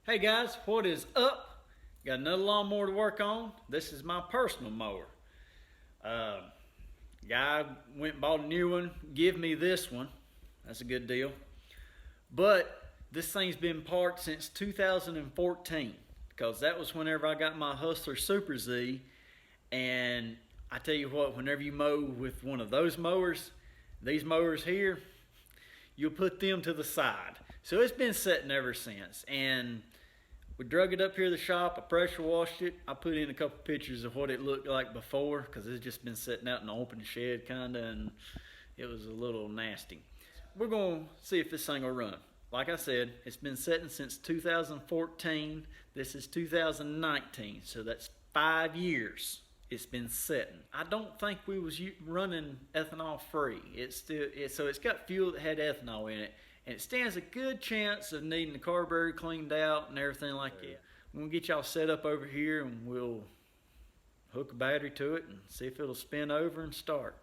Hey guys, what is up? Got another lawnmower to work on. This is my personal mower. Guy went and bought a new one, give me this one. That's a good deal. But this thing's been parked since 2014 because that was whenever I got my Hustler Super Z. And I tell you what, whenever you mow with one of those mowers, these mowers here, you'll put them to the side. So it's been sitting ever since. And we drug it up here to the shop, I pressure washed it. I put in a couple pictures of what it looked like before because it's just been sitting out in the open shed kinda, and it was a little nasty. We're gonna see if this thing will run. Like I said, it's been sitting since 2014. This is 2019, so that's 5 years it's been sitting. I don't think we was running ethanol free. So it's got fuel that had ethanol in it. And it stands a good chance of needing the carburetor cleaned out and everything like that. I'm gonna get y'all set up over here and we'll hook a battery to it and see if it'll spin over and start.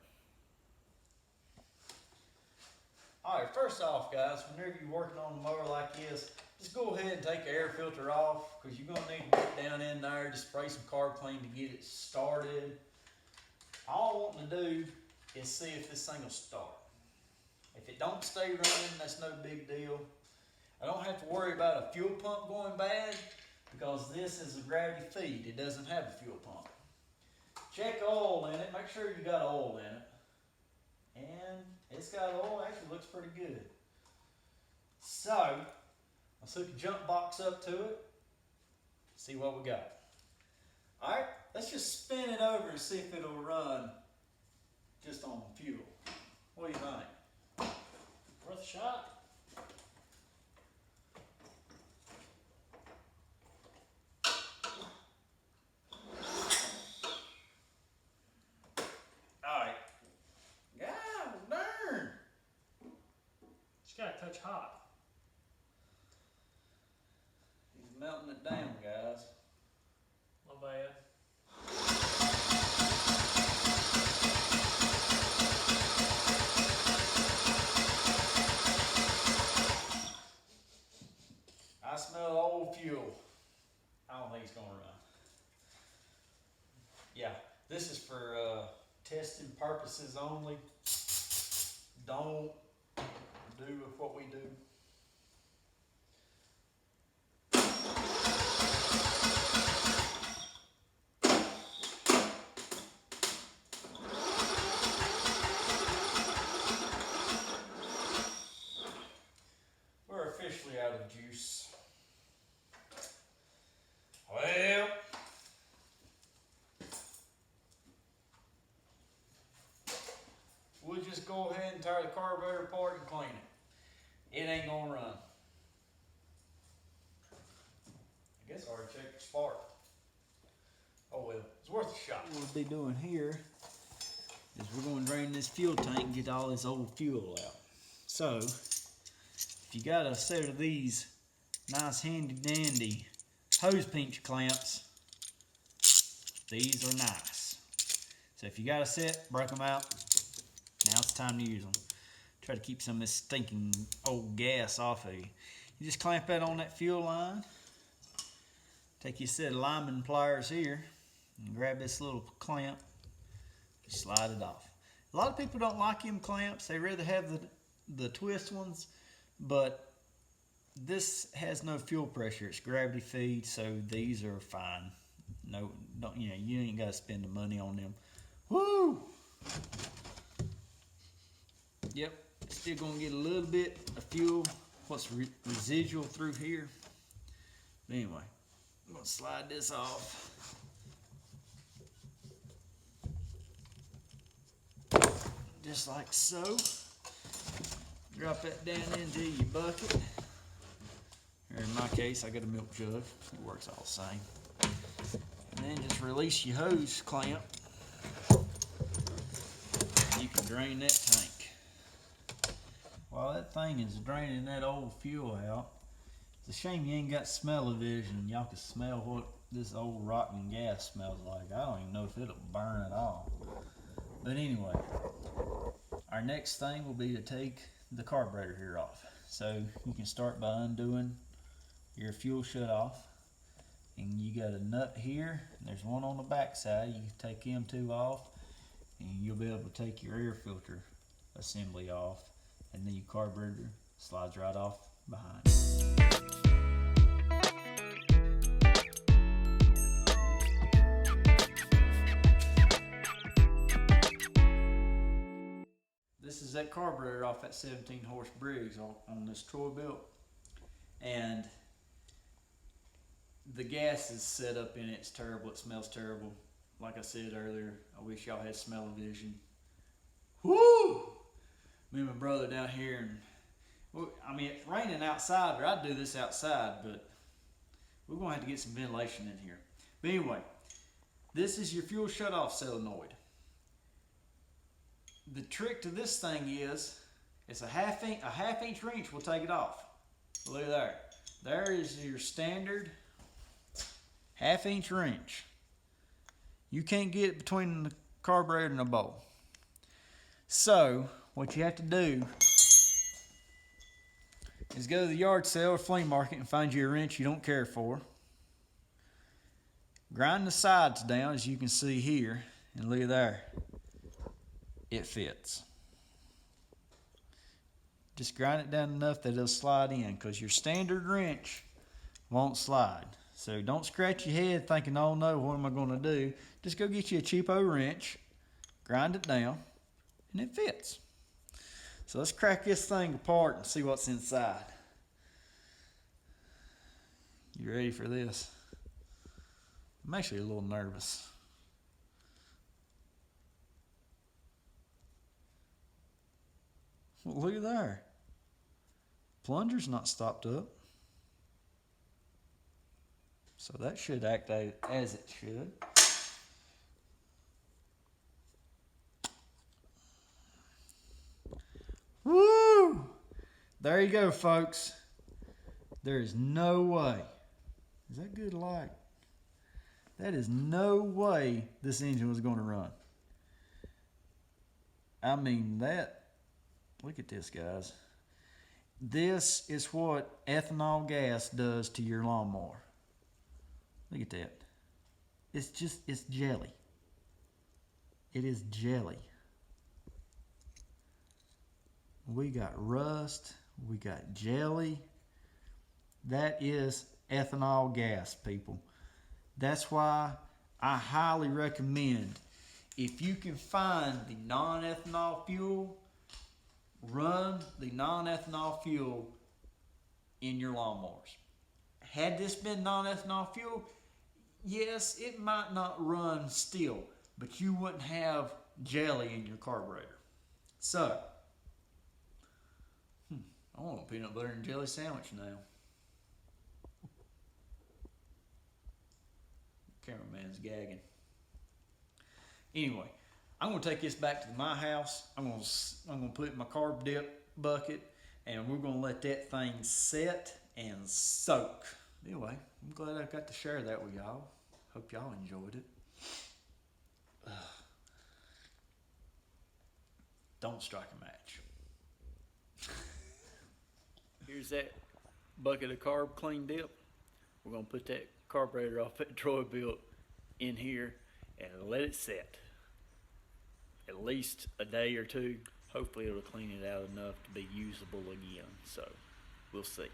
All right, first off guys, whenever you're working on a mower like this, just go ahead and take the air filter off because you're gonna need to get down in there, just spray some carb clean to get it started. All I want to do is see if this thing will start. If it don't stay running, that's no big deal. I don't have to worry about a fuel pump going bad because this is a gravity feed. It doesn't have a fuel pump. Check oil in it. Make sure you got oil in it. And it's got oil. Actually looks pretty good. So, let's hook a jump box up to it. See what we got. Alright, let's just spin it over and see if it'll run just on fuel. What do you think? Worth a shot. Alright. God darn. Just gotta touch hot. He's melting it down, guys. Not bad. I smell old fuel. I don't think it's gonna run. Yeah, this is for testing purposes only. Don't do with what we do. We're officially out of juice. Well, we'll just go ahead and tear the carburetor apart and clean it. It ain't gonna run. I guess I already checked the spark. Oh well, it's worth a shot. What we'll be doing here is we're gonna drain this fuel tank and get all this old fuel out. So, if you got a set of these nice handy dandy hose pinch clamps, these are nice. So if you got a set, break them out. Now's the time to use them. Try to keep some of this stinking old gas off of you. You just clamp that on that fuel line. Take your set of lineman pliers here and grab this little clamp. Just slide it off. A lot of people don't like them clamps. They rather have the twist ones, but this has no fuel pressure. It's gravity feed, so these are fine. No, don't you ain't got to spend the money on them. Woo! Yep, still gonna get a little bit of fuel. What's residual through here? But anyway, I'm gonna slide this off. Just like so. Drop that down into your bucket. Or in my case, I got a milk jug. It works all the same. And then just release your hose clamp. You can drain that tank. While that thing is draining that old fuel out, it's a shame you ain't got smell-o-vision. Y'all can smell what this old rotten gas smells like. I don't even know if it'll burn at all. But anyway, our next thing will be to take the carburetor here off. So you can start by undoing your fuel shut off. And you got a nut here, and there's one on the back side. You can take them two off, and you'll be able to take your air filter assembly off, and then your carburetor slides right off behind. This is that carburetor off that 17 horse Briggs on this Troy Bilt. And the gas is set up in it. It's terrible. It smells terrible. Like I said earlier, I wish y'all had smell-o-vision. Woo! Me and my brother down here, and well, I mean, it's raining outside, or I'd do this outside, but we're gonna have to get some ventilation in here. But anyway, this is your fuel shutoff solenoid. The trick to this thing is, it's a half inch wrench will take it off. Look there. There is your standard half-inch wrench. You can't get it between the carburetor and the bowl. So what you have to do is go to the yard sale or flea market and find you a wrench you don't care for. Grind the sides down, as you can see here, and look at there. It fits. Just grind it down enough that it'll slide in, because your standard wrench won't slide. So don't scratch your head thinking, oh no, what am I going to do? Just go get you a cheapo wrench, grind it down, and it fits. So let's crack this thing apart and see what's inside. You ready for this? I'm actually a little nervous. Well, look at there. Plunger's not stopped up. So that should act as it should. Woo! There you go, folks. There is no way. Is that good light? That is no way this engine was going to run. I mean, look at this, guys. This is what ethanol gas does to your lawnmower. Look at that. It's jelly. It is jelly. We got rust. We got jelly. That is ethanol gas, people. That's why I highly recommend, if you can find the non-ethanol fuel, run the non-ethanol fuel in your lawnmowers. Had this been non-ethanol fuel, yes, it might not run still, but you wouldn't have jelly in your carburetor. So, I want a peanut butter and jelly sandwich now. Cameraman's gagging. Anyway, I'm gonna take this back to my house. I'm gonna put it in my carb dip bucket, and we're gonna let that thing set and soak. Anyway, I'm glad I got to share that with y'all. Hope y'all enjoyed it. Don't strike a match. Here's that bucket of carb clean dip. We're gonna put that carburetor off at Troy Bilt in here and let it set. At least a day or two. Hopefully it'll clean it out enough to be usable again. So we'll see.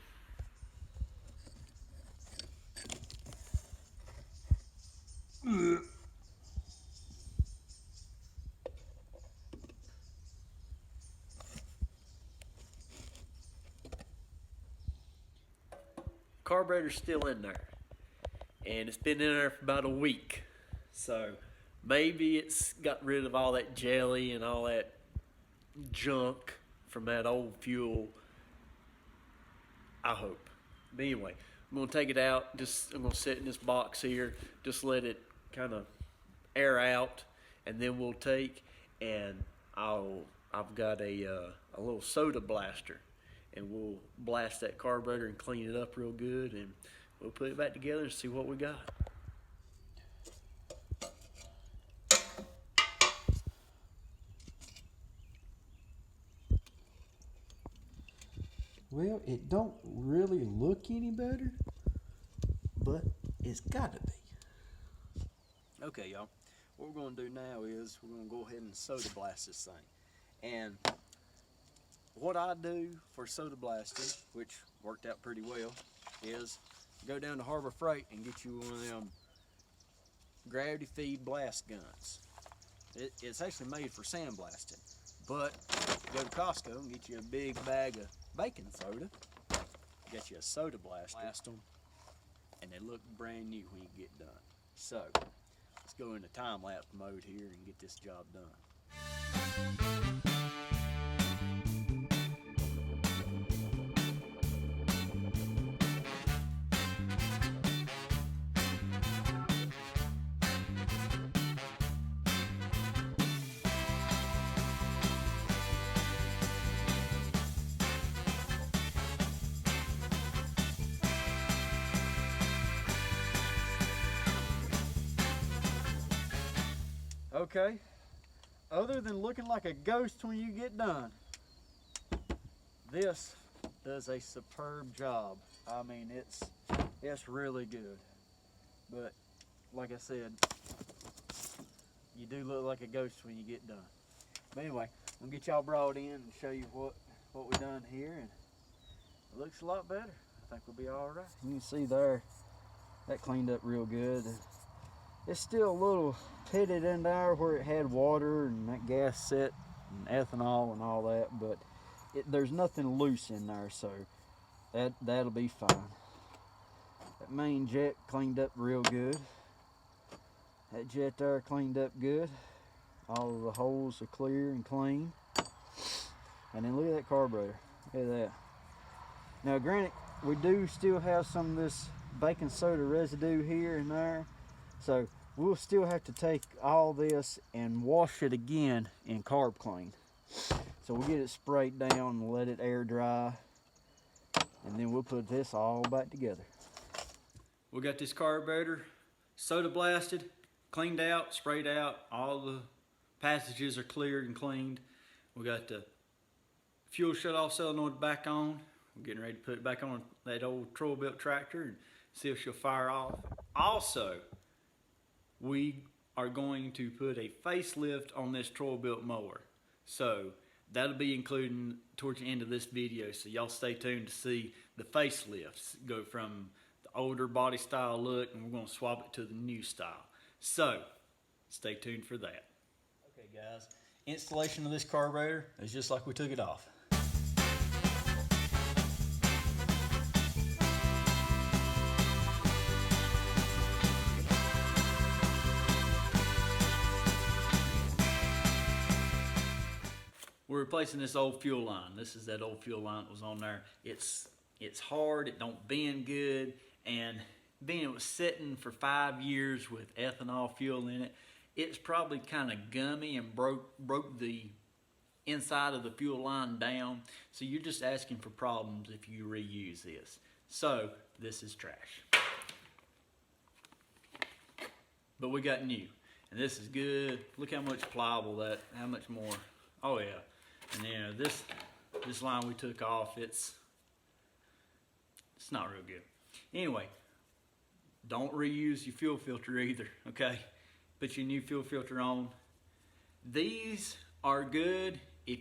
Carburetor's still in there, and it's been in there for about a week, so maybe it's got rid of all that jelly and all that junk from that old fuel. I hope. But anyway, I'm gonna take it out. I'm gonna sit in this box here, just let it kind of air out, and then we'll take and I've got a little soda blaster, and we'll blast that carburetor and clean it up real good, and we'll put it back together and see what we got. Well, it don't really look any better. but it's gotta be. Okay, y'all. What we're gonna do now is we're gonna go ahead and soda blast this thing. And what I do for soda blasting, which worked out pretty well, is go down to Harbor Freight and get you one of them gravity feed blast guns. It's actually made for sandblasting, but go to Costco and get you a big bag of baking soda, get you a soda blast them, and they look brand new when you get done. So let's go into time-lapse mode here and get this job done. Okay, other than looking like a ghost when you get done, this does a superb job. I mean, it's really good. But like I said, you do look like a ghost when you get done. But anyway, I'm gonna get y'all brought in and show you what we done here, and it looks a lot better. I think we'll be all right. You can see there, that cleaned up real good. It's still a little pitted in there where it had water and that gas set and ethanol and all that, but there's nothing loose in there, so that'll be fine. That main jet cleaned up real good. That jet there cleaned up good. All of the holes are clear and clean. And then look at that carburetor. Look at that. Now granted, we do still have some of this baking soda residue here and there, so we'll still have to take all this and wash it again in Carb Clean. So we'll get it sprayed down and let it air dry, and then we'll put this all back together. We got this carburetor soda blasted, cleaned out, sprayed out. All the passages are cleared and cleaned. We got the fuel shut-off solenoid back on. We're getting ready to put it back on that old Troy Bilt tractor and see if she'll fire off. Also, we are going to put a facelift on this Troy Bilt mower. So that'll be included towards the end of this video. So y'all stay tuned to see the facelifts go from the older body style look, and we're going to swap it to the new style. So stay tuned for that. Okay guys, installation of this carburetor is just like we took it off. We're replacing this old fuel line. This is that old fuel line that was on there. It's hard, it don't bend good, and being it was sitting for 5 years with ethanol fuel in it, it's probably kind of gummy and broke the inside of the fuel line down. So you're just asking for problems if you reuse this. So this is trash. But we got new, and this is good. Look how much pliable how much more. Oh yeah. And then this line we took off, it's not real good. Anyway, don't reuse your fuel filter either, okay? Put your new fuel filter on. These are good if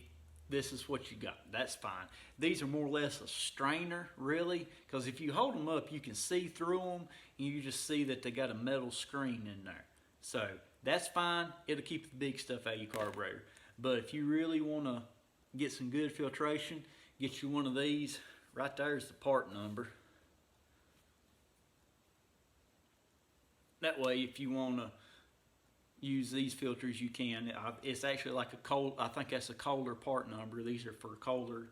this is what you got. That's fine. These are more or less a strainer, really, because if you hold them up, you can see through them, and you just see that they got a metal screen in there. So that's fine. It'll keep the big stuff out of your carburetor. But if you really want to get some good filtration, get you one of these. Right there's the part number. That way, if you want to use these filters, you can. It's actually like a cold, I think that's a Kohler part number. These are for Kohler.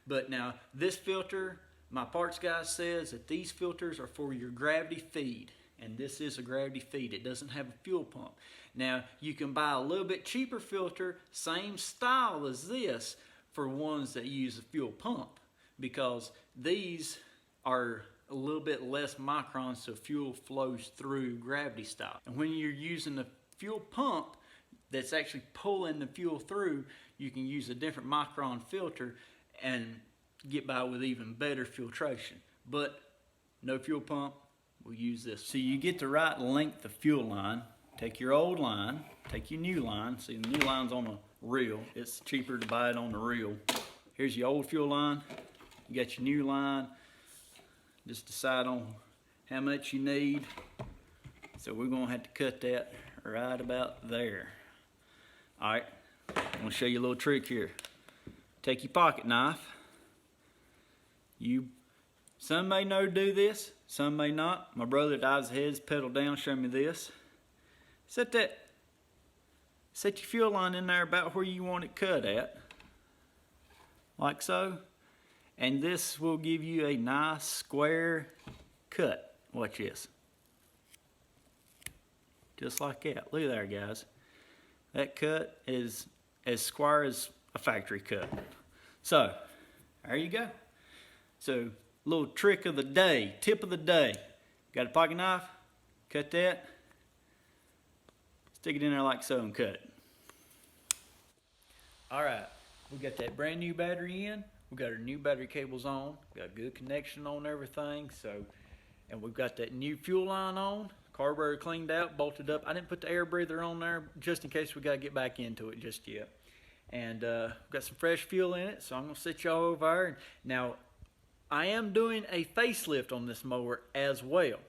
But now, this filter, my parts guy says that these filters are for your gravity feed. And this is a gravity feed. It doesn't have a fuel pump. Now, you can buy a little bit cheaper filter, same style as this, for ones that use a fuel pump, because these are a little bit less microns, so fuel flows through gravity style. And when you're using the fuel pump that's actually pulling the fuel through, you can use a different micron filter and get by with even better filtration. But no fuel pump, we'll use this. So you get the right length of fuel line. Take your old line, take your new line. See, the new line's on a reel. It's cheaper to buy it on the reel. Here's your old fuel line. You got your new line. Just decide on how much you need. So we're gonna have to cut that right about there. All right, I'm gonna show you a little trick here. Take your pocket knife. Some may know to do this, some may not. My brother at Eyes Ahead's pedal down showed me this. Set your fuel line in there about where you want it cut at, like so. And this will give you a nice square cut. Watch this. Just like that. Look at there, guys. That cut is as square as a factory cut. So, there you go. So, little trick of the day, tip of the day. Got a pocket knife? Cut that. Stick it in there like so and cut it. All right, we got that brand new battery in. We got our new battery cables on. Got a good connection on everything. And we've got that new fuel line on. Carburetor cleaned out, bolted up. I didn't put the air breather on there just in case we got to get back into it just yet. And we've got some fresh fuel in it, so I'm gonna sit y'all over there. Now, I am doing a facelift on this mower as well.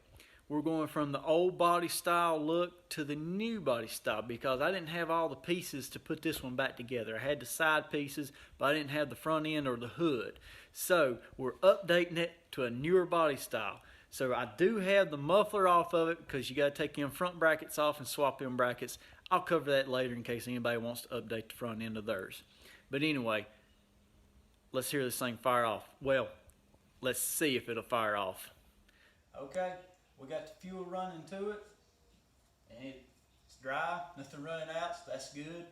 We're going from the old body style look to the new body style because I didn't have all the pieces to put this one back together. I had the side pieces, but I didn't have the front end or the hood. So we're updating it to a newer body style. So I do have the muffler off of it because you got to take them front brackets off and swap them brackets. I'll cover that later in case anybody wants to update the front end of theirs. But anyway, let's hear this thing fire off. Well, let's see if it'll fire off. Okay, we got the fuel running to it, and it's dry, nothing running out, so that's good.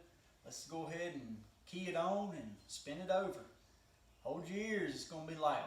Let's go ahead and key it on and spin it over. Hold your ears, it's gonna be loud.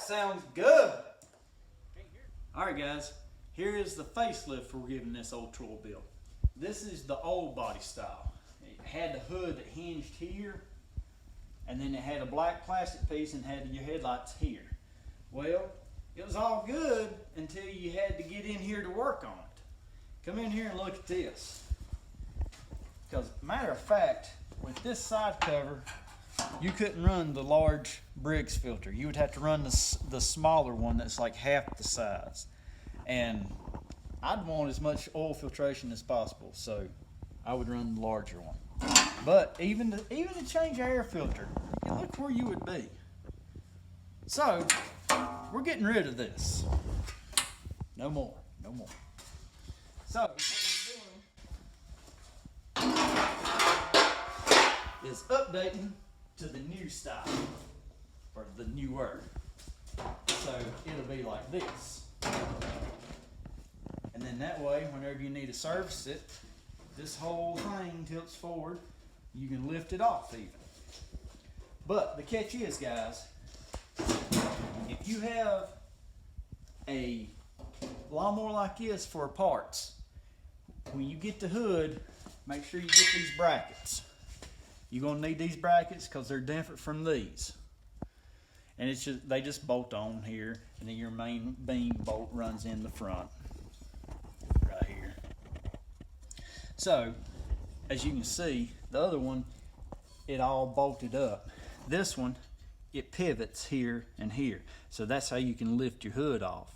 Sounds good. Alright guys, here is the facelift we're giving this old Troy Bilt. This is the old body style. It had the hood that hinged here, and then it had a black plastic piece and had your headlights here. Well, it was all good until you had to get in here to work on it. Come in here and look at this. Because matter of fact, with this side cover, you couldn't run the large Briggs filter. You would have to run the smaller one that's like half the size. And I'd want as much oil filtration as possible, so I would run the larger one. But even to change your air filter, look where you would be. So, we're getting rid of this. No more, no more. So, what we're doing is updating to the new style, or the newer. So it'll be like this. And then that way, whenever you need to service it, this whole thing tilts forward, you can lift it off even. But the catch is, guys, if you have a lawnmower like this for parts, when you get the hood, make sure you get these brackets. You're gonna need these brackets because they're different from these. And it's just, they just bolt on here, and then your main beam bolt runs in the front, right here. So, as you can see, the other one, it all bolted up. This one, it pivots here and here. So that's how you can lift your hood off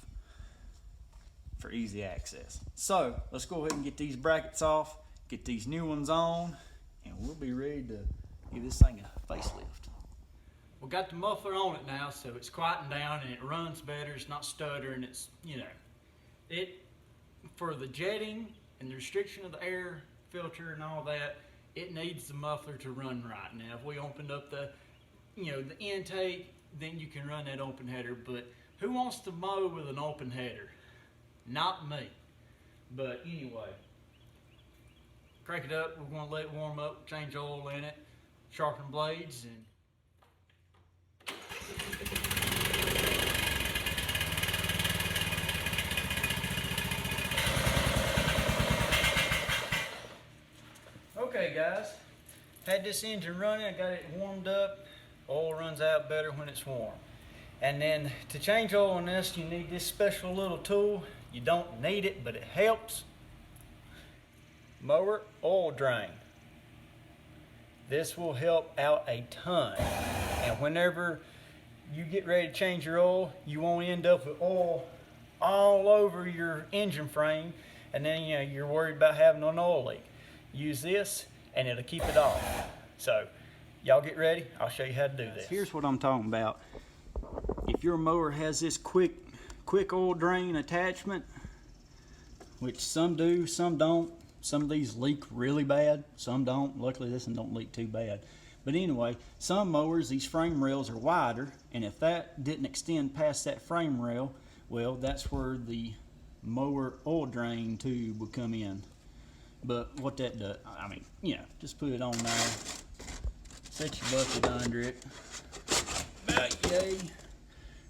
for easy access. So let's go ahead and get these brackets off, get these new ones on, and we'll be ready to give this thing a facelift. We got the muffler on it now, so it's quieting down and it runs better. It's not stuttering. It's, you know, it for the jetting and the restriction of the air filter and all that, it needs the muffler to run right. Now, if we opened up the, you know, the intake, then you can run that open header. But who wants to mow with an open header? Not me. But anyway, crank it up. We're going to let it warm up, change oil in it, sharpen blades, and okay, guys, had this engine running, I got it warmed up. Oil runs out better when it's warm. And then to change oil on this, you need this special little tool. You don't need it, but it helps. Mower oil drain. This will help out a ton. And whenever you get ready to change your oil, you won't end up with oil all over your engine frame, and then you're worried about having an oil leak. Use this and it'll keep it off. So y'all get ready, I'll show you how to do this. Here's what I'm talking about. If your mower has this quick oil drain attachment, which some do, some don't. Some of these leak really bad, some don't. Luckily this one don't leak too bad. But anyway, some mowers, these frame rails are wider, and if that didn't extend past that frame rail, well, that's where the mower oil drain tube would come in. But what that does, I mean, you know, just put it on there, set your bucket under it, about yay,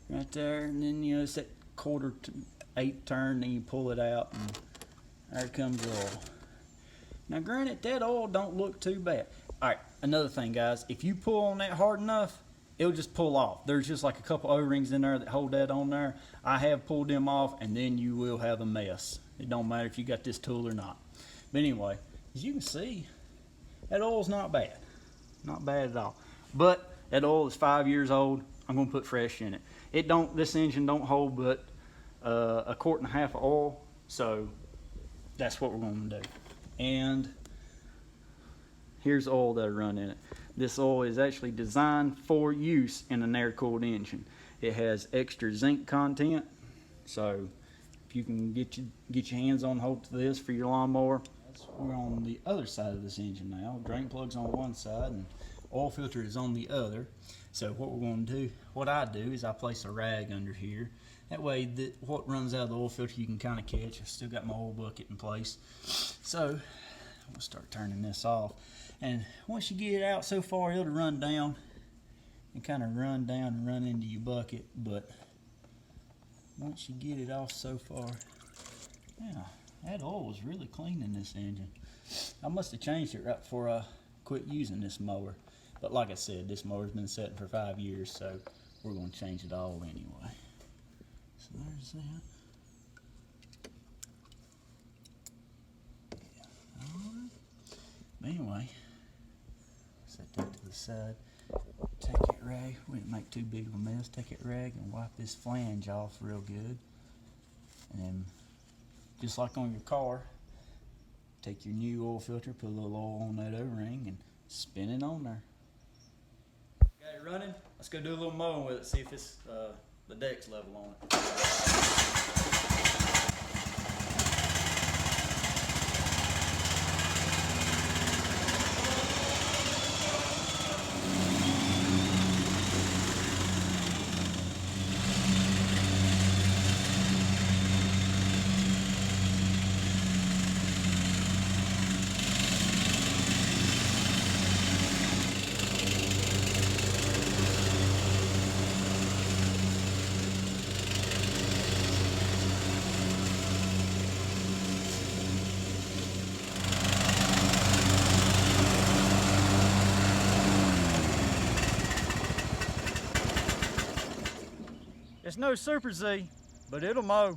right there, and then, you know, it's that 1/4-8 turn, then you pull it out, and there comes oil. Now granted, that oil don't look too bad. Alright, another thing, guys, if you pull on that hard enough, it'll just pull off. There's just like a couple O-rings in there that hold that on there. I have pulled them off, and then you will have a mess. It don't matter if you got this tool or not. But anyway, as you can see, that oil's not bad. Not bad at all. But that oil is 5 years old. I'm gonna put fresh in it. This engine don't hold but 1.5 quarts of oil, so that's what we're gonna do. And here's the oil that I run in it. This oil is actually designed for use in an air-cooled engine. It has extra zinc content, so if you can get your hands on hold to this for your lawnmower. We're on the other side of this engine now. Drain plug's on one side and oil filter is on the other. So what we're going to do, what I do is I place a rag under here. That way, what runs out of the oil filter you can kind of catch. I've still got my oil bucket in place. So we'll start turning this off. And once you get it out so far, it'll run down and kind of run down and run into your bucket. But once you get it off so far, yeah, that oil was really clean in this engine. I must have changed it right before I quit using this mower. But like I said, this mower's been sitting for 5 years, so we're going to change it all anyway. So there's that. Yeah. All right. But anyway, set that to the side. Take that rag, we didn't make too big of a mess. Take that rag and wipe this flange off real good. And then, just like on your car, take your new oil filter, put a little oil on that O-ring, and spin it on there. Got it running? Let's go do a little mowing with it, see if it's the deck's level on it. It's no Super Z, but it'll mow.